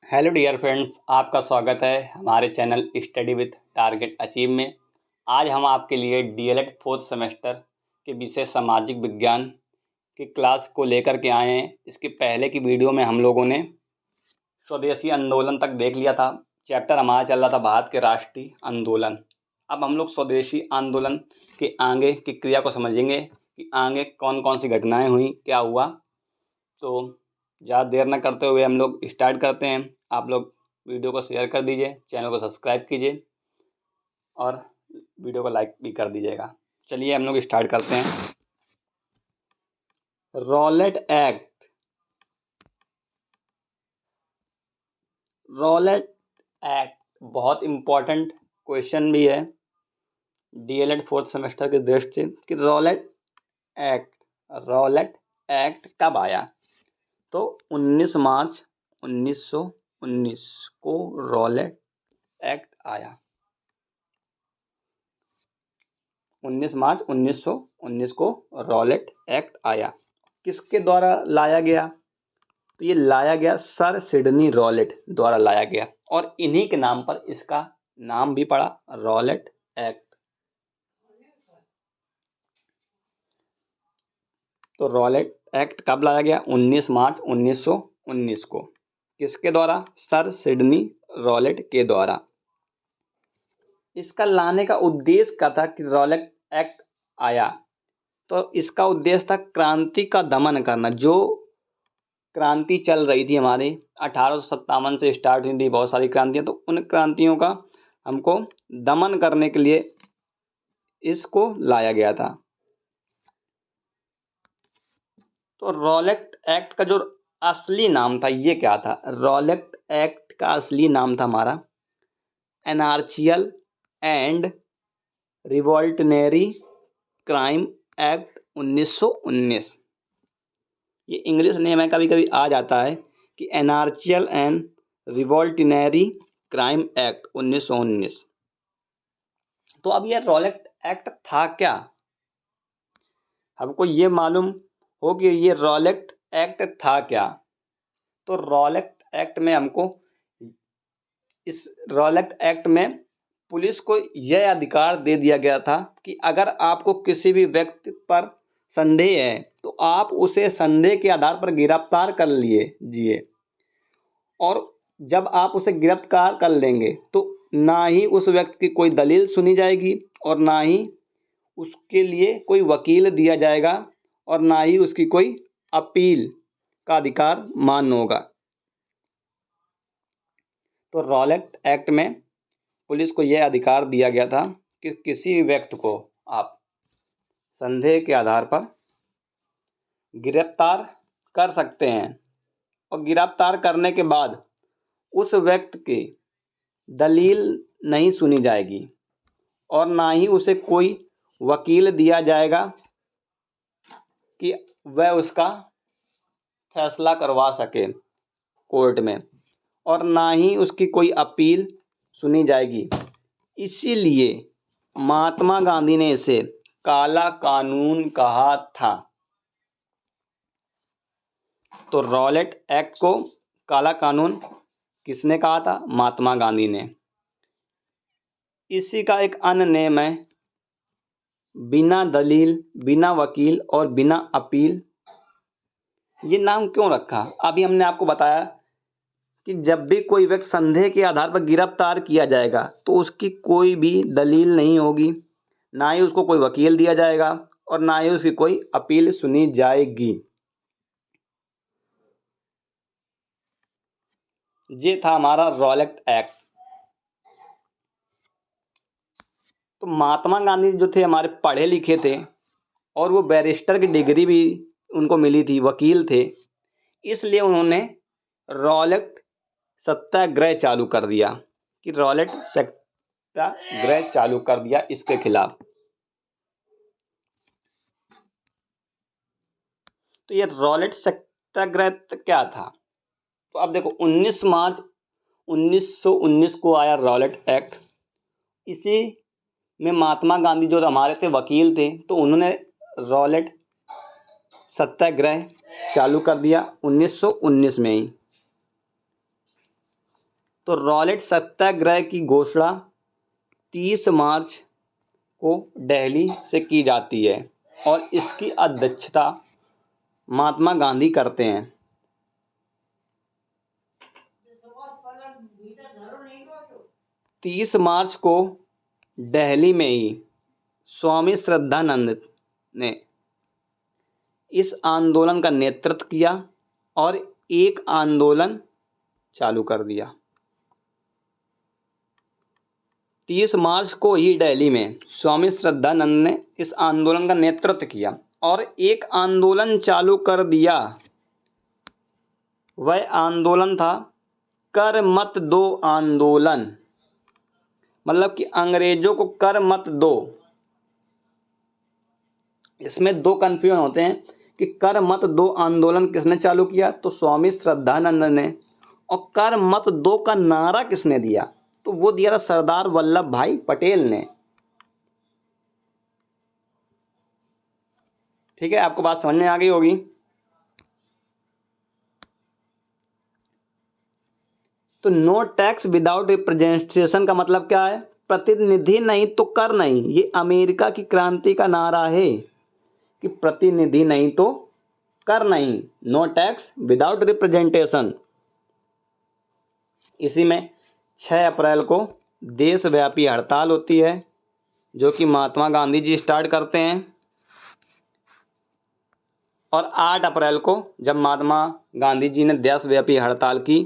Hello dear friends, आपका स्वागत है हमारे channel study with target achieve में। आज हम आपके लिए डीएलएड फोर्थ सेमेस्टर के विषय सामाजिक विज्ञान की क्लास को लेकर के आए हैं। इसके पहले की वीडियो में हम लोगों ने स्वदेशी आंदोलन तक देख लिया था। चैप्टर हमारा चल रहा था भारत के राष्ट्रीय आंदोलन। अब हम लोग स्वदेशी आंदोलन के आगे की क्रिया को समझेंगे कि आगे कौन कौन सी घटनाएं हुई, क्या हुआ। तो ज़्यादा देर न करते हुए हम लोग स्टार्ट करते हैं। आप लोग वीडियो को शेयर कर दीजिए, चैनल को सब्सक्राइब कीजिए और वीडियो को लाइक भी कर दीजिएगा। चलिए हम लोग स्टार्ट करते हैं। Rowlatt act. रॉलेट एक्ट बहुत इम्पोर्टेंट क्वेश्चन भी है डीएलएड फोर्थ सेमेस्टर के दृष्टि से कि रॉलेट एक्ट कब आया। तो 19 मार्च 1919 को रॉलेट एक्ट आया। 19 मार्च 1919 को रॉलेट एक्ट आया। किसके द्वारा लाया गया? तो ये लाया गया सर सिडनी रॉलेट द्वारा लाया गया और इन्हीं के नाम पर इसका नाम भी पड़ा, रॉलेट एक्ट। तो रॉलेट एक्ट कब लाया गया? 19 मार्च 1919 को। किसके द्वारा? सर सिडनी रॉलेट के द्वारा। इसका लाने का उद्देश्य क्या था कि रॉलेट एक्ट आया? तो इसका उद्देश्य था क्रांति का दमन करना। जो क्रांति चल रही थी हमारी 1857 से स्टार्ट हुई थी बहुत सारी क्रांतियां, तो उन क्रांतियों का हमको दमन करने के लिए इसको लाया गया था। तो रॉलेट एक्ट का जो असली नाम था ये क्या था? रॉलेट एक्ट का असली नाम था हमारा एनार्चियल एंड रिवॉल्टनरी क्राइम एक्ट 1919। ये इंग्लिश नेम है, कभी कभी आ जाता है कि एनार्चियल एंड रिवॉल्टनरी क्राइम एक्ट 1919। तो अब ये रॉलेट एक्ट था क्या? हमको ये मालूम हो कि ये रॉलेट एक्ट था क्या। तो रॉलेट एक्ट में हमको इस रॉलेट एक्ट में पुलिस को यह अधिकार दे दिया गया था कि अगर आपको किसी भी व्यक्ति पर संदेह है तो आप उसे संदेह के आधार पर गिरफ्तार कर लीजिए, और जब आप उसे गिरफ्तार कर लेंगे तो ना ही उस व्यक्ति की कोई दलील सुनी जाएगी और ना ही उसके लिए कोई वकील दिया जाएगा और ना ही उसकी कोई अपील का अधिकार मान्य होगा। तो रॉलेट एक्ट में पुलिस को यह अधिकार दिया गया था कि किसी व्यक्ति को आप संदेह के आधार पर गिरफ्तार कर सकते हैं और गिरफ्तार करने के बाद उस व्यक्ति की दलील नहीं सुनी जाएगी और ना ही उसे कोई वकील दिया जाएगा कि वह उसका फैसला करवा सके कोर्ट में, और ना ही उसकी कोई अपील सुनी जाएगी। इसीलिए महात्मा गांधी ने इसे काला कानून कहा था। तो रॉलेट एक्ट को काला कानून किसने कहा था? महात्मा गांधी ने। इसी का एक अन्य नेम है बिना दलील, बिना वकील और बिना अपील। ये नाम क्यों रखा? अभी हमने आपको बताया कि जब भी कोई व्यक्ति संदेह के आधार पर गिरफ्तार किया जाएगा तो उसकी कोई भी दलील नहीं होगी, ना ही उसको कोई वकील दिया जाएगा और ना ही उसकी कोई अपील सुनी जाएगी। ये था हमारा रॉलेट एक्ट। तो महात्मा गांधी जो थे हमारे पढ़े लिखे थे और वो बैरिस्टर की डिग्री भी उनको मिली थी, वकील थे, इसलिए उन्होंने रॉलेट सत्याग्रह चालू कर दिया कि रॉलेट सत्याग्रह चालू कर दिया इसके खिलाफ। तो ये रॉलेट सत्याग्रह क्या था? तो अब देखो 19 मार्च 1919 को आया रॉलेट एक्ट। इसी में महात्मा गांधी जो हमारे थे वकील थे, तो उन्होंने रॉलेट सत्याग्रह चालू कर दिया 1919 में ही। तो रॉलेट सत्याग्रह की घोषणा 30 मार्च को दिल्ली से की जाती है और इसकी अध्यक्षता महात्मा गांधी करते हैं। 30 मार्च को दिल्ली में ही स्वामी श्रद्धानंद ने इस आंदोलन का नेतृत्व किया और एक आंदोलन चालू कर दिया। 30 मार्च को ही दिल्ली में स्वामी श्रद्धानंद ने इस आंदोलन का नेतृत्व किया और एक आंदोलन चालू कर दिया। वह आंदोलन था कर मत दो आंदोलन, मतलब कि अंग्रेजों को कर मत दो। इसमें दो कंफ्यूजन होते हैं कि कर मत दो आंदोलन किसने चालू किया, तो स्वामी श्रद्धानंद ने, और कर मत दो का नारा किसने दिया, तो वो दिया था सरदार वल्लभ भाई पटेल ने। ठीक है, आपको बात समझ में आ गई होगी। तो नो टैक्स विदाउट रिप्रेजेंटेशन का मतलब क्या है, प्रतिनिधि नहीं तो कर नहीं। ये अमेरिका की क्रांति का नारा है कि प्रतिनिधि नहीं तो कर नहीं, नो टैक्स विदाउट रिप्रेजेंटेशन। इसी में 6 अप्रैल को देशव्यापी हड़ताल होती है जो कि महात्मा गांधी जी स्टार्ट करते हैं, और 8 अप्रैल को जब महात्मा गांधी जी ने देशव्यापी हड़ताल की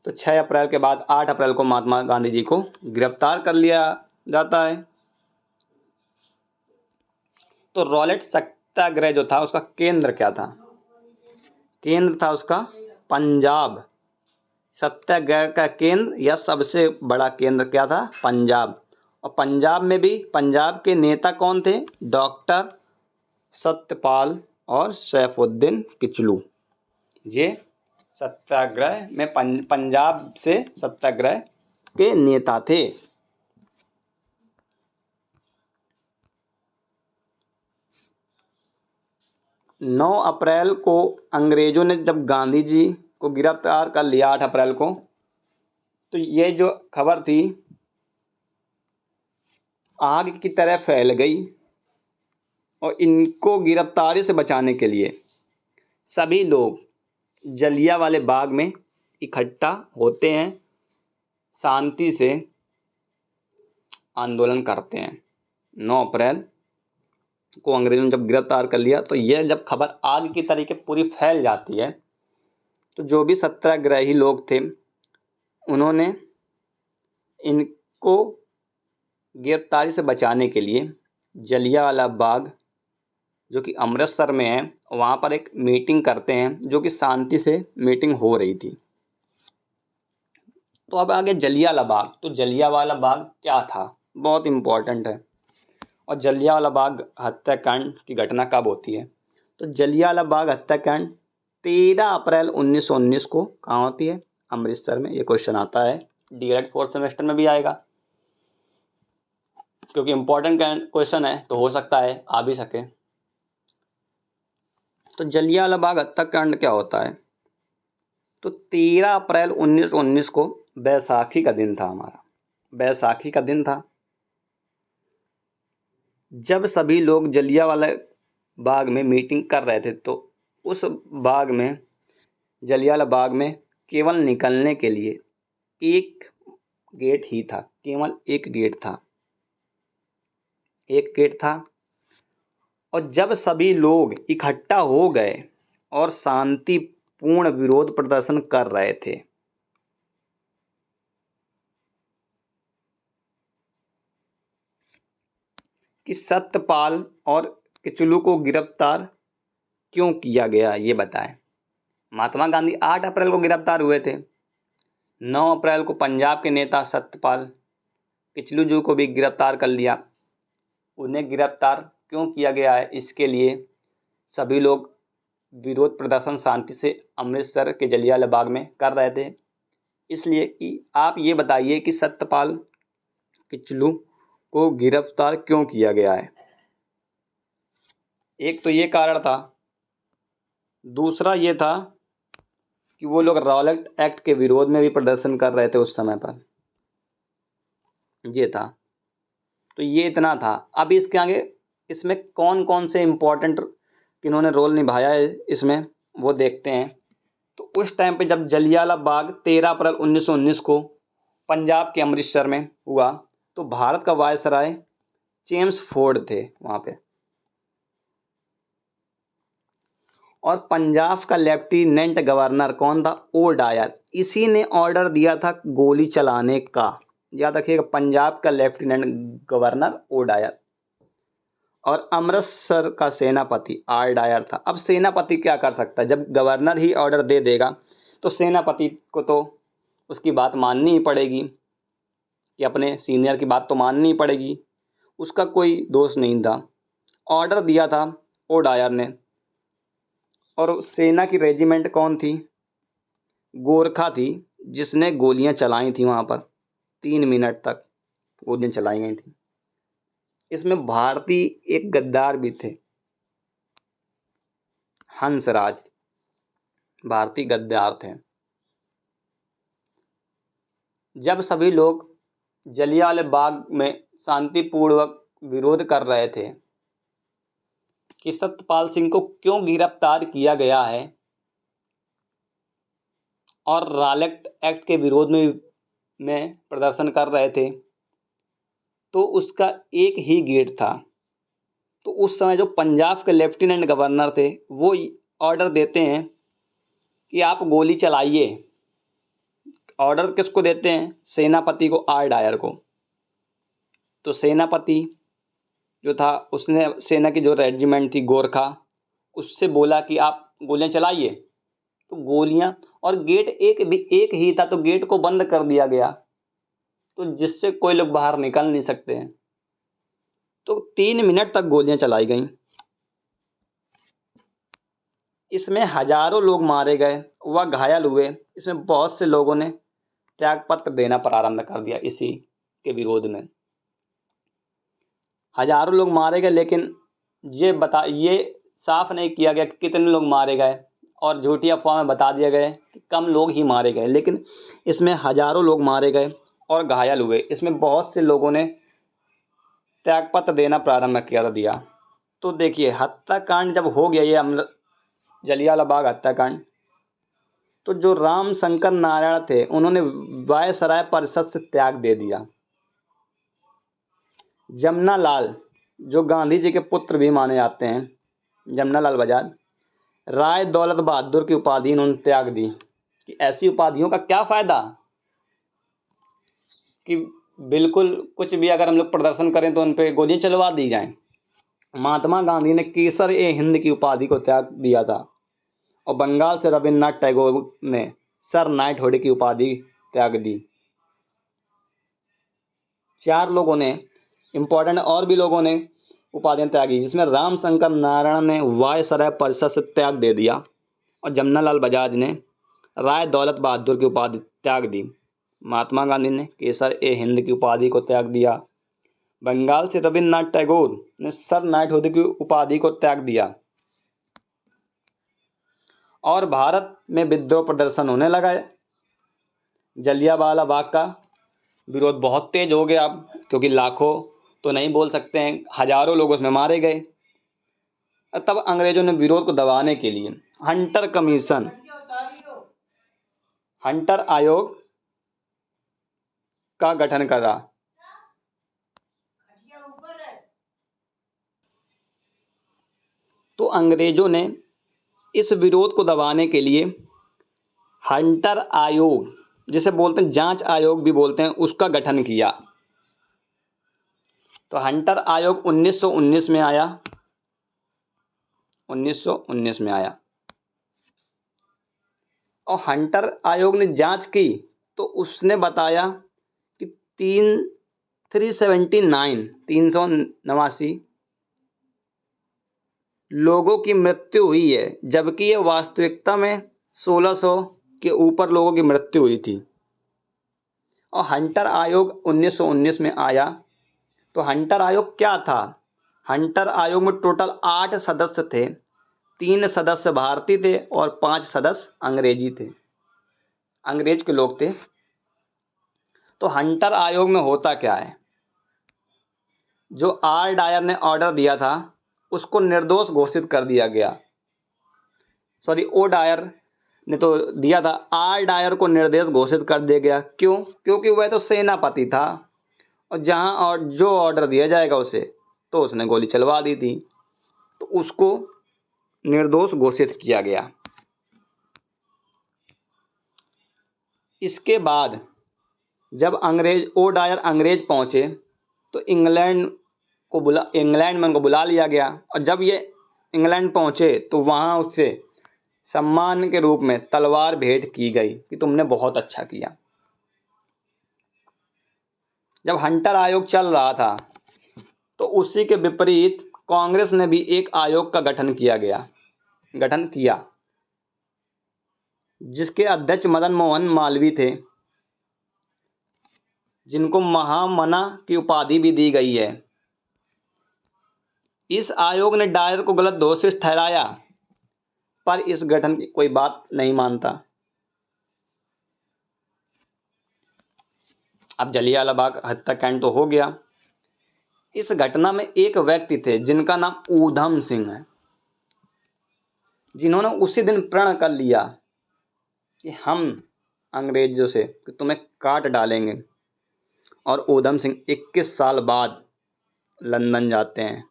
तो 6 अप्रैल के बाद 8 अप्रैल को महात्मा गांधी जी को गिरफ्तार कर लिया जाता है। तो रॉलेट सत्याग्रह जो था उसका केंद्र क्या था, केंद्र था उसका पंजाब। सत्याग्रह का केंद्र या सबसे बड़ा केंद्र क्या था, पंजाब। और पंजाब में भी पंजाब के नेता कौन थे, डॉक्टर सत्यपाल और सैफुद्दीन किचलू। ये सत्याग्रह में पंजाब से सत्याग्रह के नेता थे। नौ अप्रैल को अंग्रेजों ने जब गांधी जी को गिरफ्तार कर लिया 8 अप्रैल को, तो ये जो खबर थी आग की तरह फैल गई और इनको गिरफ्तारी से बचाने के लिए सभी लोग जलियांवाला बाग में इकट्ठा होते हैं, शांति से आंदोलन करते हैं। 9 अप्रैल को अंग्रेजों ने जब गिरफ्तार कर लिया तो यह जब खबर आग की तरीके पूरी फैल जाती है तो जो भी सत्याग्रही लोग थे उन्होंने इनको गिरफ्तारी से बचाने के लिए जलियांवाला बाग जो कि अमृतसर में है वहाँ पर एक मीटिंग करते हैं, जो कि शांति से मीटिंग हो रही थी। तो अब आगे जलियांवाला बाग। तो जलियांवाला बाग क्या था, बहुत इम्पोर्टेंट है। और जलियांवाला बाग हत्याकांड की घटना कब होती है, तो जलियांवाला बाग हत्याकांड 13 अप्रैल 1919 को कहाँ होती है, अमृतसर में। ये क्वेश्चन आता है डीएलएड 4th सेमेस्टर में भी आएगा, क्योंकि इम्पोर्टेंट क्वेश्चन है तो हो सकता है आ भी सके। तो जलियांवाला बाग हत्याकांड क्या होता है, तो 13 अप्रैल 1919 को बैसाखी का दिन था हमारा, बैसाखी का दिन था जब सभी लोग जलियांवाला बाग में मीटिंग कर रहे थे। तो उस बाग में, जलियांवाला बाग में केवल निकलने के लिए एक गेट ही था, केवल एक गेट था, एक गेट था। और जब सभी लोग इकट्ठा हो गए और शांतिपूर्ण विरोध प्रदर्शन कर रहे थे, कि सत्यपाल और किचलू को गिरफ्तार क्यों किया गया ये बताएं। महात्मा गांधी 8 अप्रैल को गिरफ्तार हुए थे। 9 अप्रैल को पंजाब के नेता सत्यपाल किचलू जी को भी गिरफ्तार कर लिया। उन्हें गिरफ्तार क्यों किया गया है, इसके लिए सभी लोग विरोध प्रदर्शन शांति से अमृतसर के जलियांवाला बाग में कर रहे थे। इसलिए कि आप ये बताइए कि सत्यपाल किचलू को गिरफ्तार क्यों किया गया है। एक तो ये कारण था, दूसरा ये था कि वो लोग रॉलेट एक्ट के विरोध में भी प्रदर्शन कर रहे थे उस समय पर। ये था, तो ये इतना था। अब इसके आगे इसमें कौन कौन से इम्पोर्टेंट किन्होंने रोल निभाया है इसमें, वो देखते हैं। तो उस टाइम पे जब जलियांवाला बाग 13 अप्रैल 1919 को पंजाब के अमृतसर में हुआ, तो भारत का वायसराय जेम्स फोर्ड थे वहाँ पे, और पंजाब का लेफ्टिनेंट गवर्नर कौन था? O Dyer. इसी ने ऑर्डर दिया था गोली चलाने का। याद रखिएगा, पंजाब का लेफ्टिनेंट गवर्नर ओ डायर, और अमृतसर का सेनापति आर डायर था। अब सेनापति क्या कर सकता है? जब गवर्नर ही ऑर्डर दे देगा तो सेनापति को तो उसकी बात माननी ही पड़ेगी, कि अपने सीनियर की बात तो माननी ही पड़ेगी। उसका कोई दोष नहीं था, ऑर्डर दिया था ओ डायर ने। और सेना की रेजिमेंट कौन थी? गोरखा थी, जिसने गोलियां चलाई थी वहाँ पर 3 मिनट तक गोलियां चलाई गई थी। इसमें भारतीय एक गद्दार भी थे, हंसराज, भारतीय गद्दार थे। जब सभी लोग जलियांवाला बाग में शांतिपूर्वक विरोध कर रहे थे कि सत्यपाल सिंह को क्यों गिरफ्तार किया गया है और रॉलेट एक्ट के विरोध में प्रदर्शन कर रहे थे, तो उसका एक ही गेट था। तो उस समय जो पंजाब के लेफ्टिनेंट गवर्नर थे, वो ऑर्डर देते हैं कि आप गोली चलाइए। ऑर्डर किसको देते हैं? सेनापति को, आर डायर को। तो सेनापति जो था, उसने सेना की जो रेजिमेंट थी गोरखा, उससे बोला कि आप गोलियां चलाइए। तो गोलियां, और गेट एक ही था, तो गेट को बंद कर दिया गया, तो जिससे कोई लोग बाहर निकल नहीं सकते हैं। तो 3 मिनट तक गोलियां चलाई गईं। इसमें हजारों लोग मारे गए व घायल हुए। इसमें बहुत से लोगों ने त्यागपत्र देना प्रारंभ कर दिया इसी के विरोध में। हजारों लोग मारे गए, लेकिन ये साफ नहीं किया गया कि कितने लोग मारे गए, और झूठी अफवाह में बता दिया गया कि कम लोग ही मारे गए, लेकिन इसमें हजारों लोग मारे गए और घायल हुए। इसमें बहुत से लोगों ने त्यागपत्र देना प्रारंभ कर दिया। तो देखिए, हत्याकांड जब हो गया, ये जलियांवाला बाग हत्याकांड, तो जो राम शंकर नारायण थे, उन्होंने वायसराय परिषद से त्याग दे दिया। जमनालाल, जो गांधी जी के पुत्र भी माने जाते हैं, जमनालाल बजाज, राय दौलत बहादुर की उपाधि उन्होंने त्याग दी। कि ऐसी उपाधियों का क्या फायदा कि बिल्कुल कुछ भी अगर हम लोग प्रदर्शन करें तो उन पर गोलियां चलवा दी जाएं। महात्मा गांधी ने केसर ए हिंद की उपाधि को त्याग दिया था, और बंगाल से रविन्द्रनाथ टैगोर ने सर नाइटहुड की उपाधि त्याग दी। 4 लोगों ने, इंपॉर्टेंट और भी लोगों ने उपाधियां त्यागी, जिसमें राम शंकर नारायण ने वायसराय परिषद से त्याग दे दिया, और जमनालाल बजाज ने राय दौलत बहादुर की उपाधि त्याग दी। महात्मा गांधी ने केसर ए हिंद की उपाधि को त्याग दिया। बंगाल से रविन्द्रनाथ टैगोर ने सर नाइटहुड की उपाधि को त्याग दिया। और भारत में विद्रोह प्रदर्शन होने लगा। जलियांवाला बाग का विरोध बहुत तेज हो गया अब, क्योंकि लाखों तो नहीं बोल सकते हैं, हजारों लोग उसमें मारे गए। तब अंग्रेजों ने विरोध को दबाने के लिए हंटर कमीशन, हंटर आयोग का गठन करा। तो अंग्रेजों ने इस विरोध को दबाने के लिए हंटर आयोग, जिसे बोलते हैं जांच आयोग भी बोलते हैं, उसका गठन किया। तो हंटर आयोग 1919 में आया, 1919 में आया। और हंटर आयोग ने जांच की, तो उसने बताया कि 379 लोगों की मृत्यु हुई है, जबकि ये वास्तविकता में 1600 के ऊपर लोगों की मृत्यु हुई थी। और हंटर आयोग 1919 में आया। तो हंटर आयोग क्या था? हंटर आयोग में टोटल 8 सदस्य थे, 3 सदस्य भारतीय थे और 5 सदस्य अंग्रेजी थे। अंग्रेज के लोग थे। तो हंटर आयोग में होता क्या है, जो आर डायर ने ऑर्डर दिया था उसको निर्दोष घोषित कर दिया गया। सॉरी, ओ डायर ने तो दिया था, आर डायर को निर्दोष घोषित कर दिया गया। क्यों? क्योंकि वह तो सेनापति था और जहां और जो ऑर्डर दिया जाएगा उसे, तो उसने गोली चलवा दी थी, तो उसको निर्दोष घोषित किया गया। इसके बाद जब ओ डायर अंग्रेज पहुंचे तो इंग्लैंड में उनको बुला लिया गया, और जब ये इंग्लैंड पहुंचे तो वहां उससे सम्मान के रूप में तलवार भेंट की गई कि तुमने बहुत अच्छा किया। जब हंटर आयोग चल रहा था तो उसी के विपरीत कांग्रेस ने भी एक आयोग का गठन किया, जिसके अध्यक्ष मदन मोहन मालवीय थे, जिनको महामना की उपाधि भी दी गई है। इस आयोग ने डायर को गलत दोषी ठहराया, पर इस गठन की कोई बात नहीं मानता। अब जलियांवाला बाग हत्याकांड तो हो गया। इस घटना में एक व्यक्ति थे जिनका नाम ऊधम सिंह है, जिन्होंने उसी दिन प्रण कर लिया कि हम अंग्रेजों से कि तुम्हें काट डालेंगे। और ऊधम सिंह 21 साल बाद लंदन जाते हैं।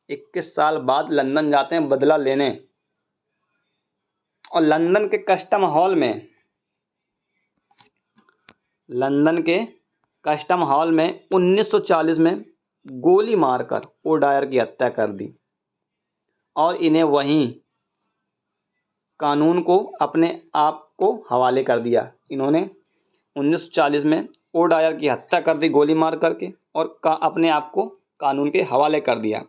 21 साल बाद लंदन जाते हैं बदला लेने, और लंदन के कस्टम हॉल में 1940 में गोली मारकर ओ डायर की हत्या कर दी, और इन्हें वहीं कानून को अपने आप को हवाले कर दिया। इन्होंने 1940 में ओ डायर की हत्या कर दी गोली मार करके, और अपने आप को कानून के हवाले कर दिया,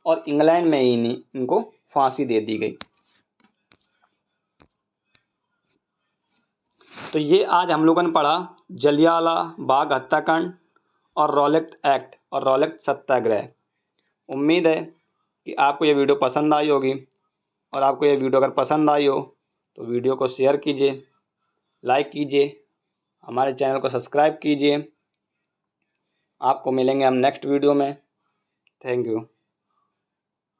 और इंग्लैंड में ही इनको फांसी दे दी गई। तो ये आज हम लोगों ने पढ़ा जलियांवाला बाग हत्याकांड और रॉलेट एक्ट और रॉलेट सत्याग्रह। उम्मीद है कि आपको ये वीडियो पसंद आई होगी, और आपको ये वीडियो अगर पसंद आई हो तो वीडियो को शेयर कीजिए, लाइक कीजिए, हमारे चैनल को सब्सक्राइब कीजिए। आपको मिलेंगे हम नेक्स्ट वीडियो में। Thank you.